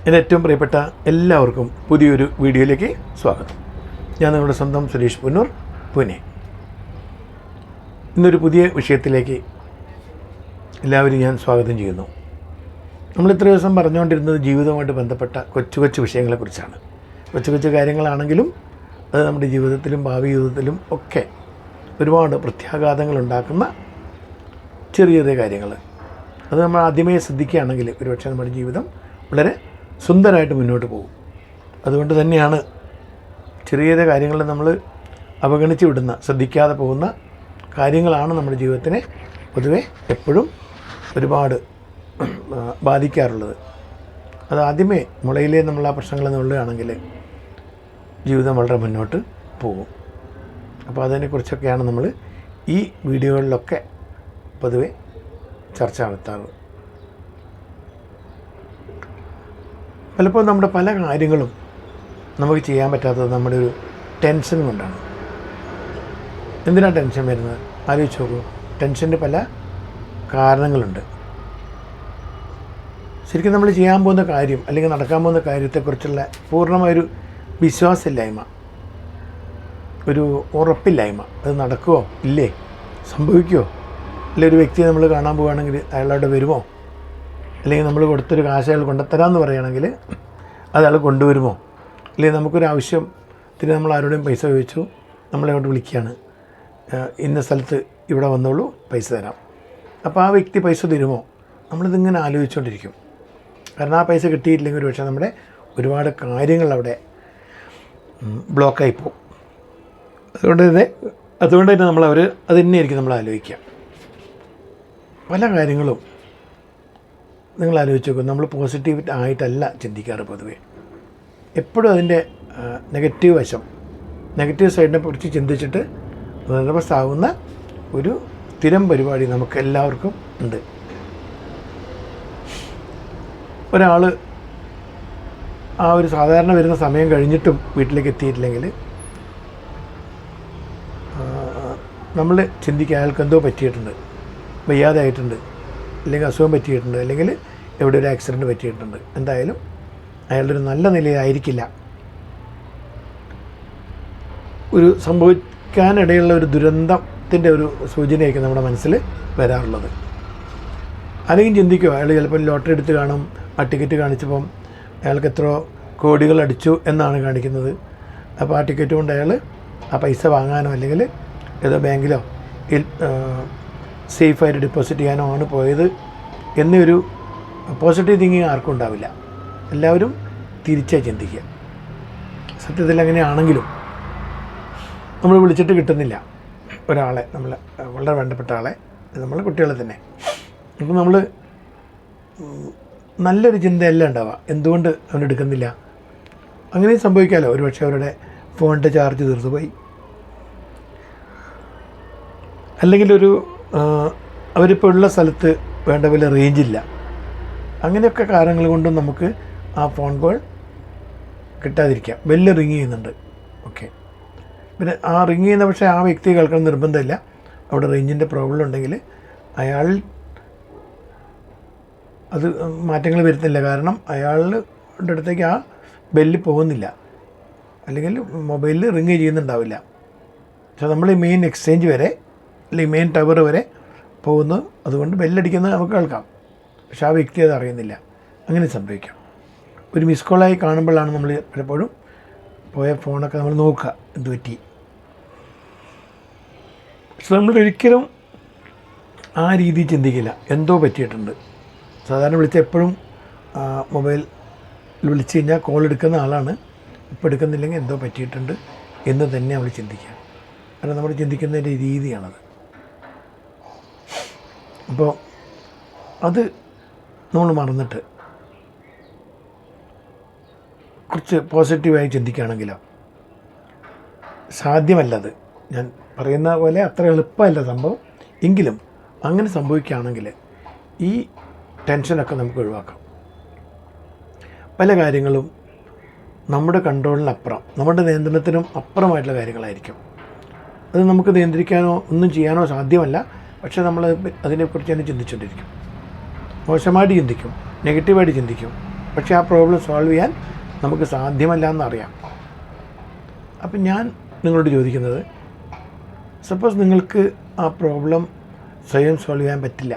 എൻ്റെ ഏറ്റവും പ്രിയപ്പെട്ട എല്ലാവർക്കും പുതിയൊരു വീഡിയോയിലേക്ക് സ്വാഗതം. ഞാൻ നിങ്ങളുടെ സ്വന്തം സുരേഷ് പുന്നൂർ, പൂനെ. ഇന്നൊരു പുതിയ വിഷയത്തിലേക്ക് എല്ലാവരും ഞാൻ സ്വാഗതം ചെയ്യുന്നു. നമ്മൾ ഇത്ര ദിവസം പറഞ്ഞുകൊണ്ടിരുന്നത് ജീവിതവുമായിട്ട് ബന്ധപ്പെട്ട കൊച്ചു കൊച്ചു വിഷയങ്ങളെക്കുറിച്ചാണ്. കൊച്ചു കൊച്ചു കാര്യങ്ങളാണെങ്കിലും അത് നമ്മുടെ ജീവിതത്തിലും ഭാവി ജീവിതത്തിലും ഒക്കെ ഒരുപാട് പ്രത്യാഘാതങ്ങൾ ഉണ്ടാക്കുന്ന ചെറിയ ചെറിയ കാര്യങ്ങൾ. അത് നമ്മൾ ആദ്യമേ ശ്രദ്ധിക്കുകയാണെങ്കിൽ ഒരുപക്ഷെ നമ്മുടെ ജീവിതം വളരെ സുന്ദരമായിട്ട് മുന്നോട്ട് പോകും. അതുകൊണ്ട് തന്നെയാണ് ചെറിയ ചെറിയ കാര്യങ്ങളിൽ നമ്മൾ അവഗണിച്ച് വിടുന്ന, ശ്രദ്ധിക്കാതെ പോകുന്ന കാര്യങ്ങളാണ് നമ്മുടെ ജീവിതത്തിനെ പൊതുവെ എപ്പോഴും ഒരുപാട് ബാധിക്കാറുള്ളത്. അത് ആദ്യമേ മുളയിലേ നമ്മൾ ആ പ്രശ്നങ്ങൾ നുള്ളുകയാണെങ്കിൽ ജീവിതം വളരെ മുന്നോട്ട് പോകും. അപ്പോൾ അതിനെക്കുറിച്ചൊക്കെയാണ് നമ്മൾ ഈ വീഡിയോകളിലൊക്കെ പൊതുവെ ചർച്ച നടത്താറ്. പലപ്പോഴും നമ്മുടെ പല കാര്യങ്ങളും നമുക്ക് ചെയ്യാൻ പറ്റാത്തത് നമ്മുടെ ഒരു ടെൻഷൻ കൊണ്ടാണ്. എന്തിനാണ് ടെൻഷൻ വരുന്നത്? ആലോചിച്ച് നോക്കൂ. ടെൻഷൻ്റെ പല കാരണങ്ങളുണ്ട്. ശരിക്കും നമ്മൾ ചെയ്യാൻ പോകുന്ന കാര്യം അല്ലെങ്കിൽ നടക്കാൻ പോകുന്ന കാര്യത്തെക്കുറിച്ചുള്ള പൂർണ്ണമായൊരു വിശ്വാസമില്ലായ്മ, ഒരു ഉറപ്പില്ലായ്മ. അത് നടക്കുമോ ഇല്ലേ, സംഭവിക്കുമോ, അല്ലെങ്കിൽ ഒരു വ്യക്തിയെ നമ്മൾ കാണാൻ പോവുകയാണെങ്കിൽ അയാളവിടെ വരുമോ, അല്ലെങ്കിൽ നമ്മൾ കൊടുത്തൊരു കാശ് അയാൾ കൊണ്ടുത്തരാമെന്ന് പറയുകയാണെങ്കിൽ അത് അയാൾ കൊണ്ടുവരുമോ, അല്ലെങ്കിൽ നമുക്കൊരു ആവശ്യത്തിന് നമ്മൾ ആരോടും പൈസ ചോദിച്ചു, നമ്മളങ്ങോട്ട് വിളിക്കുകയാണ്, ഇന്ന സ്ഥലത്ത് ഇവിടെ വന്നോളൂ, പൈസ തരാം. അപ്പോൾ ആ വ്യക്തി പൈസ തരുമോ? നമ്മളിതിങ്ങനെ ആലോചിച്ചുകൊണ്ടിരിക്കും. കാരണം ആ പൈസ കിട്ടിയിട്ടില്ലെങ്കിൽ ഒരു പക്ഷേ നമ്മുടെ ഒരുപാട് കാര്യങ്ങൾ അവിടെ ബ്ലോക്കായി പോകും. അതുകൊണ്ട് തന്നെ അത് തന്നെയായിരിക്കും നമ്മൾ ആലോചിക്കുക. പല കാര്യങ്ങളും നിങ്ങൾ ആലോചിച്ച് നോക്കും. നമ്മൾ പോസിറ്റീവ് ആയിട്ടല്ല ചിന്തിക്കാറ് പൊതുവേ. എപ്പോഴും അതിൻ്റെ നെഗറ്റീവ് വശം, നെഗറ്റീവ് സൈഡിനെ കുറിച്ച് ചിന്തിച്ചിട്ട് നിറവസ്ഥാവുന്ന ഒരു സ്ഥിരം പരിപാടി നമുക്ക് എല്ലാവർക്കും ഉണ്ട്. ഒരാൾ ആ ഒരു സാധാരണ വരുന്ന സമയം കഴിഞ്ഞിട്ടും വീട്ടിലേക്ക് എത്തിയിട്ടില്ലെങ്കിൽ നമ്മൾ ചിന്തിക്കുക അയാൾക്ക് എന്തോ പറ്റിയിട്ടുണ്ട്, വയ്യാതെ ആയിട്ടുണ്ട്, അല്ലെങ്കിൽ അസുഖം പറ്റിയിട്ടുണ്ട്, അല്ലെങ്കിൽ എവിടെ ഒരു ആക്സിഡൻറ്റ് പറ്റിയിട്ടുണ്ട്. എന്തായാലും അയാളുടെ ഒരു നല്ല നിലയിലായിരിക്കില്ല. ഒരു സംഭവിക്കാനിടയുള്ള ഒരു ദുരന്തത്തിൻ്റെ ഒരു സൂചനയായിരിക്കും നമ്മുടെ മനസ്സിൽ വരാറുള്ളത്. അല്ലെങ്കിൽ ചിന്തിക്കുമോ, അയാൾ ചിലപ്പോൾ ലോട്ടറി എടുത്ത് കാണും, ആ ടിക്കറ്റ് കാണിച്ചപ്പം അയാൾക്ക് എത്രയോ കോടികൾ അടിച്ചു എന്നാണ് കാണിക്കുന്നത്. അപ്പോൾ ആ ടിക്കറ്റ് കൊണ്ട് അയാൾ ആ പൈസ വാങ്ങാനോ അല്ലെങ്കിൽ ഏതോ ബാങ്കിലോ സേഫായിട്ട് ഡെപ്പോസിറ്റ് ചെയ്യാനോ ആണ് പോയത് എന്നൊരു പോസിറ്റീവ് തിങ്കിങ് ആർക്കും ഉണ്ടാവില്ല. എല്ലാവരും തിരിച്ചായി ചിന്തിക്കുക. സത്യത്തിൽ അങ്ങനെയാണെങ്കിലും നമ്മൾ വിളിച്ചിട്ട് കിട്ടുന്നില്ല ഒരാളെ, നമ്മൾ വളരെ വേണ്ടപ്പെട്ട ആളെ, നമ്മൾ കുട്ടികളെ തന്നെ. അപ്പോൾ നമ്മൾ നല്ലൊരു ചിന്തയല്ല ഉണ്ടാവുക, എന്തുകൊണ്ട് അവനെടുക്കുന്നില്ല. അങ്ങനെ സംഭവിക്കാമല്ലോ. ഒരുപക്ഷെ അവരുടെ ഫോണിൻ്റെ ചാർജ് തീർന്നു പോയി, അല്ലെങ്കിൽ അവരിപ്പോൾ ഉള്ള സ്ഥലത്ത് വേണ്ട പോലെ റേഞ്ചില്ല. അങ്ങനെയൊക്കെ കാരണങ്ങൾ കൊണ്ടും നമുക്ക് ആ ഫോൺ കോൾ കിട്ടാതിരിക്കാം. ബെല്ല് റിങ് ചെയ്യുന്നുണ്ട്, ഓക്കെ. പിന്നെ ആ റിങ് ചെയ്യുന്ന പക്ഷേ ആ വ്യക്തി കേൾക്കണം നിർബന്ധമില്ല. അവിടെ റേഞ്ചിൻ്റെ പ്രോബ്ലം ഉണ്ടെങ്കിൽ അയാൾ അത് മാറ്റങ്ങൾ വരുത്തില്ല. കാരണം അയാളുടെ അടുത്തേക്ക് ആ ബെല്ല് പോകുന്നില്ല, അല്ലെങ്കിൽ മൊബൈലിൽ റിങ് ചെയ്യുന്നുണ്ടാവില്ല. പക്ഷേ നമ്മൾ ഈ മെയിൻ എക്സ്ചേഞ്ച് വരെ അല്ലെങ്കിൽ മെയിൻ ടവർ വരെ പോകുന്നു. അതുകൊണ്ട് ബെല്ലടിക്കുന്നത് നമുക്ക് കേൾക്കാം, പക്ഷെ ആ വ്യക്തി അത് അറിയുന്നില്ല. അങ്ങനെ സംഭവിക്കാം. ഒരു മിസ് കോളായി കാണുമ്പോഴാണ് നമ്മൾ പലപ്പോഴും പോയ ഫോണൊക്കെ നമ്മൾ നോക്കുക, എന്ത് പറ്റി. പക്ഷെ നമ്മളൊരിക്കലും ആ രീതിയിൽ ചിന്തിക്കില്ല, എന്തോ പറ്റിയിട്ടുണ്ട്. സാധാരണ വിളിച്ച എപ്പോഴും മൊബൈൽ വിളിച്ച് കഴിഞ്ഞാൽ കോൾ എടുക്കുന്ന ആളാണ്. ഇപ്പോൾ എടുക്കുന്നില്ലെങ്കിൽ എന്തോ പറ്റിയിട്ടുണ്ട് എന്ന് തന്നെ നമ്മൾ ചിന്തിക്കുക. കാരണം നമ്മൾ ചിന്തിക്കുന്നതിൻ്റെ രീതിയാണത്. അപ്പോൾ അത് നമ്മൾ മറന്നിട്ട് കുറച്ച് പോസിറ്റീവായി ചിന്തിക്കുകയാണെങ്കിലോ, സാധ്യമല്ലത്, ഞാൻ പറയുന്ന പോലെ അത്ര എളുപ്പമല്ല സംഭവം. എങ്കിലും അങ്ങനെ സംഭവിക്കുകയാണെങ്കിൽ ഈ ടെൻഷനൊക്കെ നമുക്ക് ഒഴിവാക്കാം. പല കാര്യങ്ങളും നമ്മുടെ കൺട്രോളിനപ്പുറം, നമ്മുടെ നിയന്ത്രണത്തിനും അപ്പുറമായിട്ടുള്ള കാര്യങ്ങളായിരിക്കും. അത് നമുക്ക് നിയന്ത്രിക്കാനോ ഒന്നും ചെയ്യാനോ സാധ്യമല്ല. പക്ഷേ നമ്മൾ അതിനെക്കുറിച്ച് തന്നെ ചിന്തിച്ചുകൊണ്ടിരിക്കും. മോശമായിട്ട് ചിന്തിക്കും, നെഗറ്റീവായിട്ട് ചിന്തിക്കും. പക്ഷേ ആ പ്രോബ്ലം സോൾവ് ചെയ്യാൻ നമുക്ക് സാധ്യമല്ല എന്നറിയാം. അപ്പം ഞാൻ നിങ്ങളോട് ചോദിക്കുന്നത്, സപ്പോസ് നിങ്ങൾക്ക് ആ പ്രോബ്ലം സ്വയം സോൾവ് ചെയ്യാൻ പറ്റില്ല,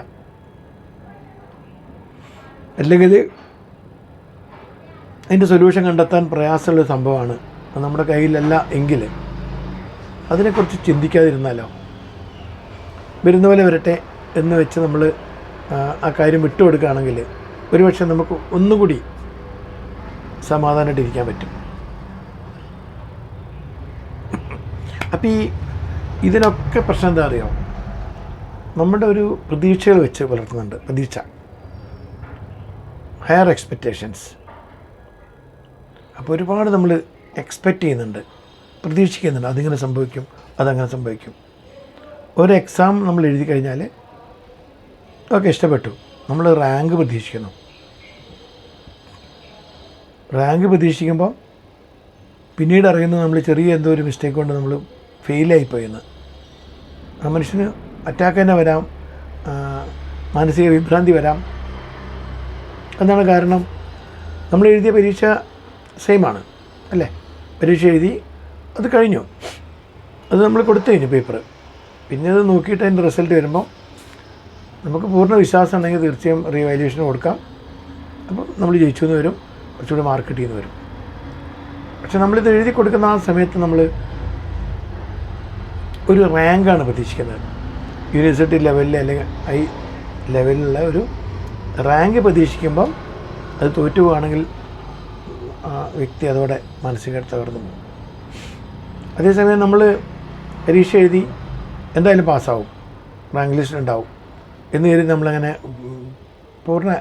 അല്ലെങ്കിൽ അതിൻ്റെ സൊല്യൂഷൻ കണ്ടെത്താൻ പ്രയാസമുള്ള സംഭവമാണ്, അത് നമ്മുടെ കയ്യിലല്ല എങ്കിൽ അതിനെക്കുറിച്ച് ചിന്തിക്കാതിരുന്നാലോ? വരുന്ന പോലെ വരട്ടെ എന്ന് വെച്ച് നമ്മൾ ആ കാര്യം വിട്ടുകൊടുക്കുകയാണെങ്കിൽ ഒരുപക്ഷെ നമുക്ക് ഒന്നുകൂടി സമാധാനമായിട്ടിരിക്കാൻ പറ്റും. അപ്പം ഇതിനൊക്കെ പ്രശ്നം എന്താ അറിയോ? നമ്മുടെ ഒരു പ്രതീക്ഷകൾ വെച്ച് പുലർത്തുന്നുണ്ട്. പ്രതീക്ഷ, ഹയർ എക്സ്പെക്റ്റേഷൻസ്. അപ്പോൾ ഒരുപാട് നമ്മൾ എക്സ്പെക്റ്റ് ചെയ്യുന്നുണ്ട്, പ്രതീക്ഷിക്കുന്നുണ്ട്, അതിങ്ങനെ സംഭവിക്കും, അതങ്ങനെ സംഭവിക്കും. ഒരു എക്സാം നമ്മൾ എഴുതി കഴിഞ്ഞാൽ ഒക്കെ ഇഷ്ടപ്പെട്ടു, നമ്മൾ റാങ്ക് പ്രതീക്ഷിക്കുന്നു. റാങ്ക് പ്രതീക്ഷിക്കുമ്പോൾ പിന്നീട് അറിയുന്നത് നമ്മൾ ചെറിയ എന്തോ ഒരു മിസ്റ്റേക്ക് കൊണ്ട് നമ്മൾ ഫെയിലായിപ്പോയെന്ന്. ആ മനുഷ്യന് അറ്റാക്ക് തന്നെ വരാം, മാനസിക വിഭ്രാന്തി വരാം. എന്താണ് കാരണം? നമ്മൾ എഴുതിയ പരീക്ഷ സെയിമാണ് അല്ലേ? പരീക്ഷ എഴുതി, അത് കഴിഞ്ഞു, അത് നമ്മൾ കൊടുത്തു കഴിഞ്ഞു പേപ്പർ. പിന്നെ അത് നോക്കിയിട്ട് അതിൻ്റെ റിസൾട്ട് വരുമ്പോൾ നമുക്ക് പൂർണ്ണ വിശ്വാസം ഉണ്ടെങ്കിൽ തീർച്ചയായും റീവാലുവേഷന് കൊടുക്കാം. അപ്പം നമ്മൾ ജയിച്ചു എന്ന് വരും, കുറച്ചുകൂടി മാർക്ക് കിട്ടിയെന്ന് വരും. പക്ഷെ നമ്മളിത് എഴുതി കൊടുക്കുന്ന ആ സമയത്ത് നമ്മൾ ഒരു റാങ്കാണ് പ്രതീക്ഷിക്കുന്നത്. യൂണിവേഴ്സിറ്റി ലെവലിൽ അല്ലെങ്കിൽ ഹൈ ലെവലിലുള്ള ഒരു റാങ്ക് പ്രതീക്ഷിക്കുമ്പം അത് തോറ്റു പോവുകയാണെങ്കിൽ ആ വ്യക്തി അതോടെ മാനസികമായിട്ട് തകർന്നു പോകും. അതേസമയം നമ്മൾ പരീക്ഷ എഴുതി എന്തായാലും പാസ്സാവും, റാങ്ക് ലിസ്റ്റ് ഉണ്ടാവും എന്ന് കരുതി നമ്മളങ്ങനെ പൂർണ്ണ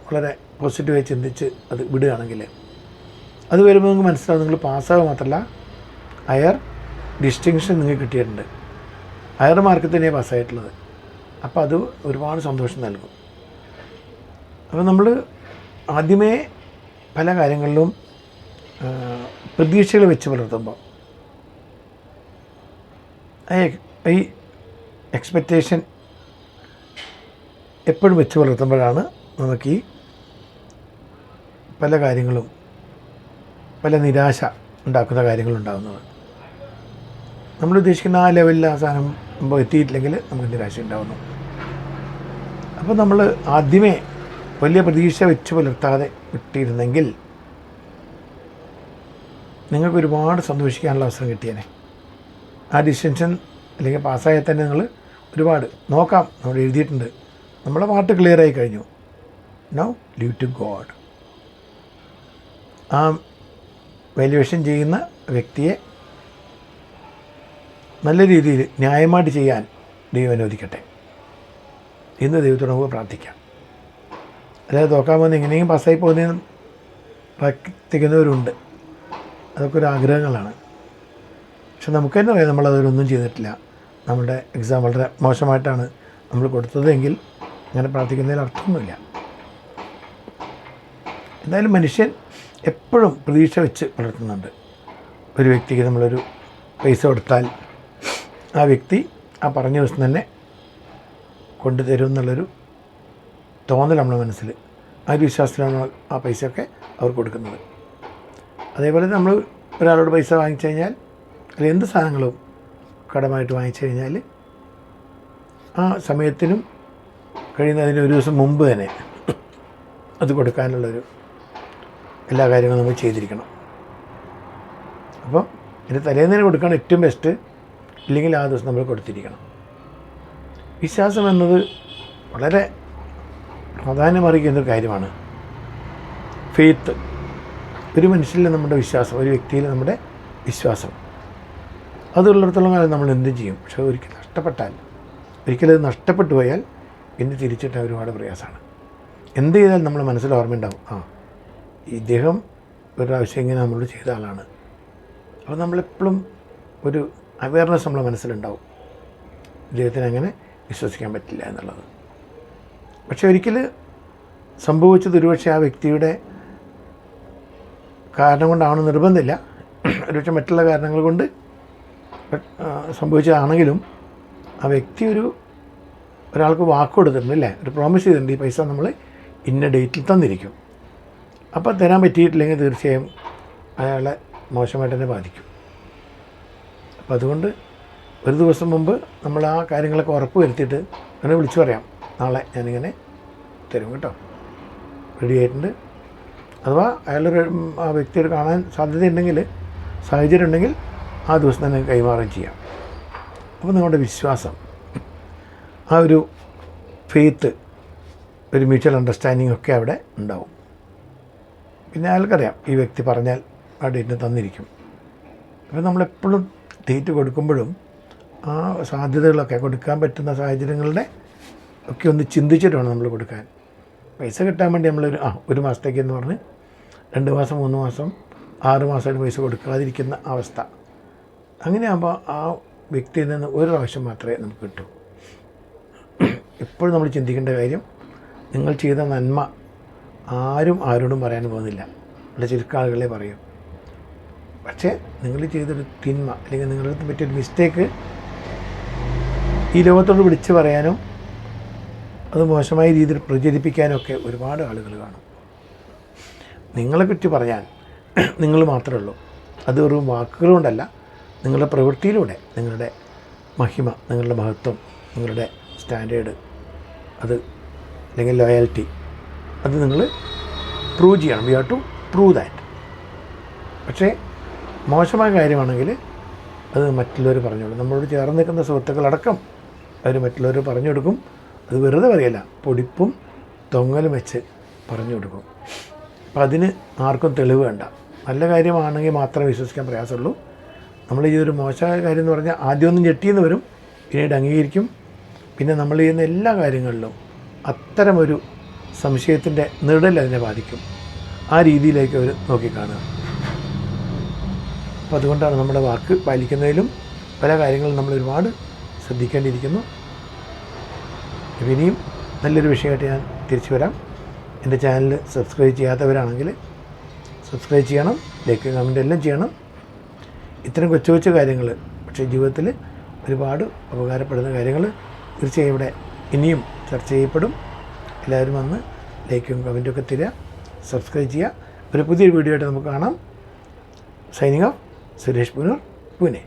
വളരെ പോസിറ്റീവായി ചിന്തിച്ച് അത് വിടുകയാണെങ്കിൽ അത് വരുമ്പോൾ നിങ്ങൾക്ക് മനസ്സിലാവും, നിങ്ങൾ പാസ്സാവുക മാത്രമല്ല ഹയർ ഡിസ്റ്റിങ്ഷൻ നിങ്ങൾക്ക് കിട്ടിയിട്ടുണ്ട്, ഹയർ മാർക്ക് തന്നെയാണ് പാസ്സായിട്ടുള്ളത്. അപ്പോൾ അത് ഒരുപാട് സന്തോഷം നൽകും. അപ്പോൾ നമ്മൾ ആദ്യമേ പല കാര്യങ്ങളിലും പ്രതീക്ഷകൾ വെച്ച് പുലർത്തുമ്പോൾ ഈ എക്സ്പെക്റ്റേഷൻ എപ്പോഴും വെച്ച് പുലർത്തുമ്പോഴാണ് നമുക്ക് ഈ പല കാര്യങ്ങളും, പല നിരാശ ഉണ്ടാക്കുന്ന കാര്യങ്ങളുണ്ടാകുന്നത്. നമ്മൾ ഉദ്ദേശിക്കുന്ന ആ ലെവലിൽ ആ സാധനം എത്തിയിട്ടില്ലെങ്കിൽ നമുക്ക് നിരാശ ഉണ്ടാകുന്നു. അപ്പോൾ നമ്മൾ ആദ്യമേ വലിയ പ്രതീക്ഷ വെച്ച് പുലർത്താതെ വിട്ടിരുന്നെങ്കിൽ നിങ്ങൾക്ക് ഒരുപാട് സന്തോഷിക്കാനുള്ള അവസരം കിട്ടിയേനെ. ആ ഡിസ്റ്റൻഷൻ അല്ലെങ്കിൽ പാസ്സായാൽ തന്നെ നിങ്ങൾ ഒരുപാട് നോക്കാം, നമ്മൾ എഴുതിയിട്ടുണ്ട്, നമ്മളെ പാട്ട് ക്ലിയറായി കഴിഞ്ഞു. Now leave to God. ആ വാല്യുവേഷൻ ചെയ്യുന്ന വ്യക്തിയെ നല്ല രീതിയിൽ ന്യായമായിട്ട് ചെയ്യാൻ ദൈവം അനുവദിക്കട്ടെ എന്ന് ദൈവത്തോട് നമുക്ക് പ്രാർത്ഥിക്കാം. അതായത് നോക്കാൻ പോകുന്ന എങ്ങനെയും പാസ്സായി പോകുന്നതിനും പ്രാർത്ഥിക്കുന്നവരുണ്ട്. അതൊക്കെ ഒരു ആഗ്രഹങ്ങളാണ്. പക്ഷെ നമുക്ക് തന്നെ അറിയാം നമ്മളതൊരൊന്നും ചെയ്തിട്ടില്ല, നമ്മുടെ എക്സാം വളരെ മോശമായിട്ടാണ് നമ്മൾ കൊടുത്തതെങ്കിൽ അങ്ങനെ പ്രാർത്ഥിക്കുന്നതിൽ അർത്ഥമൊന്നുമില്ല. എന്തായാലും മനുഷ്യൻ എപ്പോഴും പ്രതീക്ഷ വെച്ച് പുലർത്തുന്നുണ്ട്. ഒരു വ്യക്തിക്ക് നമ്മളൊരു പൈസ കൊടുത്താൽ ആ വ്യക്തി ആ പറഞ്ഞ ദിവസം തന്നെ കൊണ്ടുതരും എന്നുള്ളൊരു തോന്നൽ നമ്മുടെ മനസ്സിൽ, ആ ഒരു വിശ്വാസത്തിലാണ് ആ പൈസയൊക്കെ അവർ കൊടുക്കുന്നത്. അതേപോലെ നമ്മൾ ഒരാളോട് പൈസ വാങ്ങിച്ചു കഴിഞ്ഞാൽ, അല്ലെങ്കിൽ എന്ത് സാധനങ്ങളും കടമായിട്ട് വാങ്ങിച്ചു കഴിഞ്ഞാൽ ആ സമയത്തിനും കഴിയുന്നതിന് ഒരു ദിവസം മുമ്പ് തന്നെ അത് കൊടുക്കാനുള്ളൊരു എല്ലാ കാര്യങ്ങളും നമ്മൾ ചെയ്തിരിക്കണം. അപ്പോൾ ഇതിന് തലേന്നേരം കൊടുക്കാൻ ഏറ്റവും ബെസ്റ്റ്, ഇല്ലെങ്കിൽ ആ ദിവസം നമ്മൾ കൊടുത്തിരിക്കണം. വിശ്വാസം എന്നത് വളരെ പ്രാധാന്യമറിയിക്കുന്നൊരു കാര്യമാണ്. ഫെയ്ത്ത്, ഒരു മനുഷ്യനിൽ നമ്മുടെ വിശ്വാസം, ഒരു വ്യക്തിയിൽ നമ്മുടെ വിശ്വാസം, അതുള്ളിടത്തോളം കാലം നമ്മൾ എന്തും ചെയ്യും. പക്ഷേ ഒരിക്കലത് നഷ്ടപ്പെട്ടു പോയാൽ പിന്നെ തിരിച്ചിട്ട് ഒരുപാട് പ്രയാസമാണ്. എന്ത് ചെയ്താൽ നമ്മുടെ മനസ്സിൽ ഓർമ്മയുണ്ടാവും, ആ ഇദ്ദേഹം ഒരു പ്രാവശ്യം ഇങ്ങനെ നമ്മളോട് ചെയ്ത ആളാണ്. അപ്പോൾ നമ്മളെപ്പോഴും ഒരു അവയർനെസ് നമ്മളെ മനസ്സിലുണ്ടാവും, ഇദ്ദേഹത്തിന് അങ്ങനെ വിശ്വസിക്കാൻ പറ്റില്ല എന്നുള്ളത്. പക്ഷെ ഒരിക്കൽ സംഭവിച്ചത് ഒരുപക്ഷെ ആ വ്യക്തിയുടെ കാരണം കൊണ്ടാണെന്ന് നിർബന്ധമില്ല, ഒരുപക്ഷെ മറ്റുള്ള കാരണങ്ങൾ കൊണ്ട് സംഭവിച്ചതാണെങ്കിലും ആ വ്യക്തി ഒരാൾക്ക് വാക്ക് കൊടുത്തിട്ടുണ്ട്, അല്ലേ, ഒരു പ്രോമിസ് ചെയ്തിട്ടുണ്ട്, ഈ പൈസ നമ്മൾ ഇന്ന ഡേറ്റിൽ തന്നിരിക്കും. അപ്പോൾ തരാൻ പറ്റിയിട്ടില്ലെങ്കിൽ തീർച്ചയായും അയാളെ മോശമായിട്ട് തന്നെ ബാധിക്കും. അപ്പോൾ അതുകൊണ്ട് ഒരു ദിവസം മുമ്പ് നമ്മൾ ആ കാര്യങ്ങളൊക്കെ ഉറപ്പ് വരുത്തിയിട്ട് അങ്ങനെ വിളിച്ചു പറയാം, നാളെ ഞാനിങ്ങനെ തരും കേട്ടോ, റെഡി ആയിട്ടുണ്ട്. അഥവാ അയാളൊരു ആ വ്യക്തിയോട് കാണാൻ സാധ്യതയുണ്ടെങ്കിൽ, സാഹചര്യം ഉണ്ടെങ്കിൽ ആ ദിവസം തന്നെ കൈമാറുകയും ചെയ്യാം. അപ്പോൾ നിങ്ങളുടെ വിശ്വാസം, ആ ഒരു ഫെയ്ത്ത്, ഒരു മ്യൂച്വൽ അണ്ടർസ്റ്റാൻഡിങ് ഒക്കെ അവിടെ ഉണ്ടാവും. പിന്നെ അയാൾക്കറിയാം ഈ വ്യക്തി പറഞ്ഞാൽ ആ ഡേറ്റിന് തന്നിരിക്കും. അപ്പോൾ നമ്മളെപ്പോഴും ഡേറ്റ് കൊടുക്കുമ്പോഴും ആ സാധ്യതകളൊക്കെ, കൊടുക്കാൻ പറ്റുന്ന സാഹചര്യങ്ങളുടെ ഒക്കെ ഒന്ന് ചിന്തിച്ചിട്ട് വേണം നമ്മൾ കൊടുക്കാൻ. പൈസ കിട്ടാൻ വേണ്ടി നമ്മളൊരു ഒരു മാസത്തേക്കെന്ന് പറഞ്ഞ് 2 മാസം 3 മാസം 6 മാസമായിട്ട് പൈസ കൊടുക്കാതിരിക്കുന്ന അവസ്ഥ, അങ്ങനെയാകുമ്പോൾ ആ വ്യക്തിയിൽ നിന്ന് ഒരു പ്രാവശ്യം മാത്രമേ നമുക്ക് കിട്ടൂ. എപ്പോഴും നമ്മൾ ചിന്തിക്കേണ്ട കാര്യം, നിങ്ങൾ ചെയ്ത നന്മ ആരോടും പറയാൻ പോകുന്നില്ല, വളരെ ചുരുക്കം ആളുകളെ പറയും. പക്ഷേ നിങ്ങൾ ചെയ്തൊരു തിന്മ അല്ലെങ്കിൽ നിങ്ങളുടെ പറ്റിയൊരു മിസ്റ്റേക്ക് ഈ ലോകത്തോട് വിളിച്ച് പറയാനും അത് മോശമായ രീതിയിൽ പ്രചരിപ്പിക്കാനൊക്കെ ഒരുപാട് ആളുകൾ കാണും. നിങ്ങളെക്കുറിച്ച് പറയാൻ നിങ്ങൾ മാത്രമേ ഉള്ളൂ. അത് വെറും വാക്കുകളുകൊണ്ടല്ല, നിങ്ങളുടെ പ്രവൃത്തിയിലൂടെ നിങ്ങളുടെ മഹിമ, നിങ്ങളുടെ മഹത്വം, നിങ്ങളുടെ സ്റ്റാൻഡേർഡ്, അത് അല്ലെങ്കിൽ ലോയാലിറ്റി, അത് നിങ്ങൾ പ്രൂവ് ചെയ്യണം. You have to prove that. പക്ഷേ മോശമായ കാര്യമാണെങ്കിൽ അത് മറ്റുള്ളവർ പറഞ്ഞോളൂ. നമ്മളോട് ചേർന്ന് നിൽക്കുന്ന സുഹൃത്തുക്കളടക്കം അവർ മറ്റുള്ളവർ പറഞ്ഞു കൊടുക്കും. അത് വെറുതെ പറയല്ല, പൊടിപ്പും തൊങ്ങലും വെച്ച് പറഞ്ഞു കൊടുക്കും. അപ്പം അതിന് ആർക്കും തെളിവ് വേണ്ട. നല്ല കാര്യമാണെങ്കിൽ മാത്രമേ വിശ്വസിക്കാൻ പ്രയാസമുള്ളൂ. നമ്മൾ ഈ ഒരു മോശമായ കാര്യം എന്ന് പറഞ്ഞാൽ ആദ്യമൊന്നും ഞെട്ടിയെന്ന് വരും, പിന്നീട് അംഗീകരിക്കും. പിന്നെ നമ്മൾ ചെയ്യുന്ന എല്ലാ കാര്യങ്ങളിലും അത്തരമൊരു സംശയത്തിൻ്റെ നിഴൽ അതിനെ ബാധിക്കും. ആ രീതിയിലേക്ക് അവർ നോക്കിക്കാണുക. അപ്പോൾ അതുകൊണ്ടാണ് നമ്മുടെ വാക്ക് പാലിക്കുന്നതിലും പല കാര്യങ്ങളും നമ്മൾ ഒരുപാട് ശ്രദ്ധിക്കേണ്ടിയിരിക്കുന്നു. ഇനിയും നല്ലൊരു വിഷയമായിട്ട് ഞാൻ തിരിച്ചു വരാം. എൻ്റെ ചാനൽ സബ്സ്ക്രൈബ് ചെയ്യാത്തവരാണെങ്കിൽ സബ്സ്ക്രൈബ് ചെയ്യണം, ലൈക്ക്, കമൻ്റ് എല്ലാം ചെയ്യണം. ഇത്തരം കൊച്ചു കൊച്ചു കാര്യങ്ങൾ, പക്ഷേ ജീവിതത്തിൽ ഒരുപാട് ഉപകാരപ്പെടുന്ന കാര്യങ്ങൾ തീർച്ചയായും ഇവിടെ ഇനിയും ചർച്ച ചെയ്യപ്പെടും. എല്ലാവരും വന്ന് ലൈക്കും കമൻറ്റും ഒക്കെ തരിക, സബ്സ്ക്രൈബ് ചെയ്യുക. ഒരു പുതിയൊരു വീഡിയോ ആയിട്ട് നമുക്ക് കാണാം. Signing off, Suresh Poonoor, Pune.